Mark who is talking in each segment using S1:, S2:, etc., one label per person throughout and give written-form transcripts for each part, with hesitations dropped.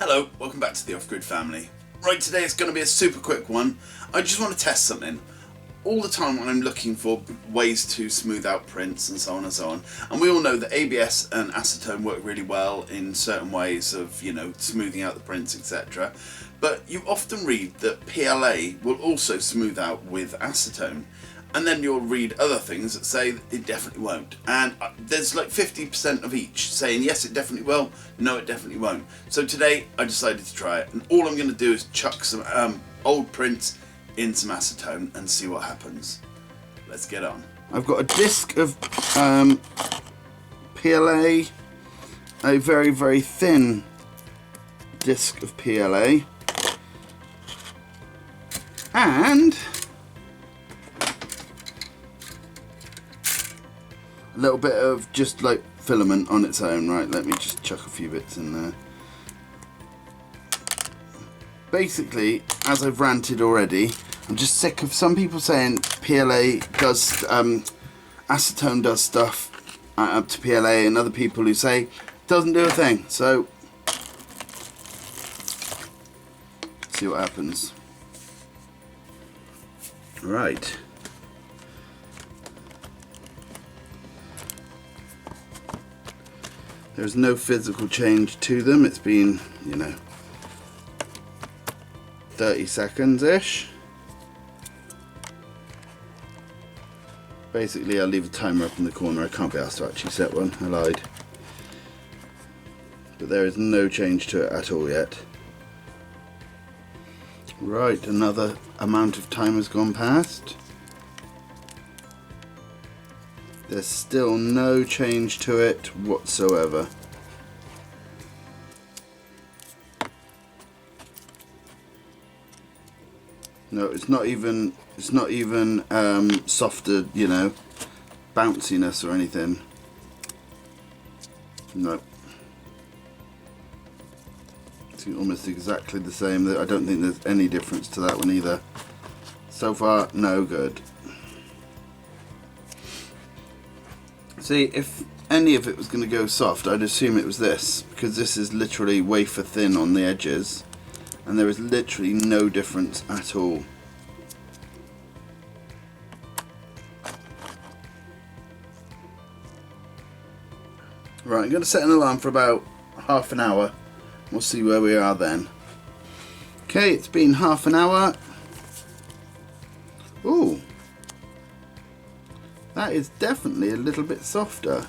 S1: Hello, welcome back to the Off-Grid family. Right, today it's going to be a super quick one. I just want to test something. All the time when I'm looking for ways to smooth out prints and so on and so on, and we all know that ABS and acetone work really well in certain ways of, you know, smoothing out the prints, etc. But you often read that PLA will also smooth out with acetone. And then you'll read other things that say that it definitely won't. And there's like 50% of each saying yes it definitely will, no it definitely won't. So today I decided to try it, and all I'm going to do is chuck some old prints in some acetone and see what happens. Let's get on. I've got a disc of PLA, a very, very thin disc of PLA, and a little bit of just like filament on its own. Right, let me just chuck a few bits in there. Basically, as I've ranted already, I'm just sick of some people saying PLA does, acetone does stuff up to PLA, and other people who say it doesn't do a thing. So, see what happens. Right. There's no physical change to them. It's been, you know, 30 seconds-ish. Basically, I'll leave a timer up in the corner. I can't be asked to actually set one. I lied. But there is no change to it at all yet. Right, another amount of time has gone past. There's still no change to it whatsoever. No, it's not even softer, you know, bounciness or anything. No. It's almost exactly the same. I don't think there's any difference to that one either. So far, no good. See, if any of it was going to go soft, I'd assume it was this, because this is literally wafer thin on the edges, and there is literally no difference at all. Right, I'm going to set an alarm for about half an hour. We'll see where we are then. Okay, it's been half an hour. Ooh. That is definitely a little bit softer.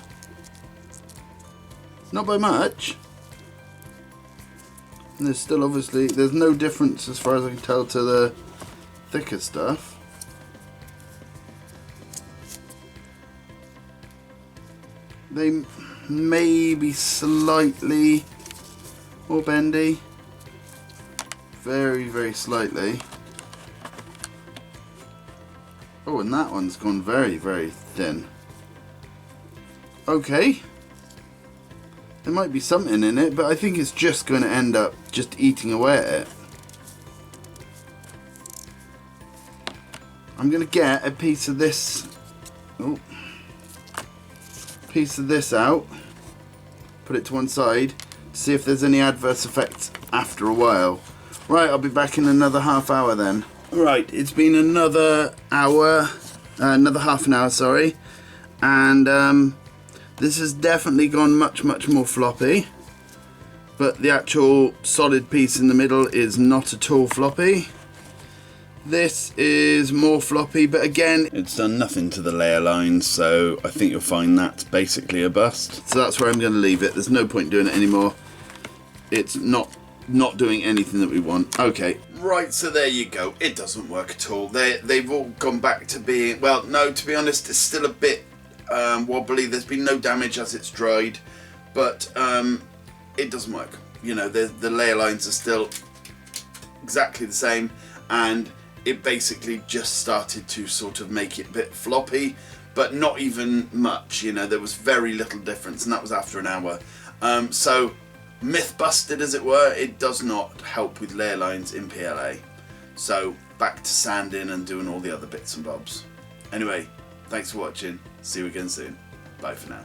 S1: Not by much. And there's still obviously, there's no difference as far as I can tell to the thicker stuff. They may be slightly more bendy. Very, very slightly. Oh, and that one's gone very, very thin. Okay. There might be something in it, but I think it's just going to end up just eating away at it. I'm going to get a piece of this. Oh, piece of this out. Put it to one side to see if there's any adverse effects after a while. Right, I'll be back in another half hour then. Right, it's been another hour, another half an hour, sorry, and this has definitely gone much, much more floppy, but the actual solid piece in the middle is not at all floppy. This is more floppy, but again, it's done nothing to the layer lines, so I think you'll find that's basically a bust. So that's where I'm going to leave it. There's no point doing it anymore. It's not doing anything that we want. Okay, right, so there you go. It doesn't work at all. They've all gone back to being, well, no, to be honest, it's still a bit wobbly. There's been no damage as it's dried, but it doesn't work. You know, the layer lines are still exactly the same, and it basically just started to sort of make it a bit floppy, but not even much. You know, there was very little difference, and that was after an hour. So myth busted, as it were. It does not help with layer lines in PLA. So back to sanding and doing all the other bits and bobs. Anyway, thanks for watching. See you again soon. Bye for now.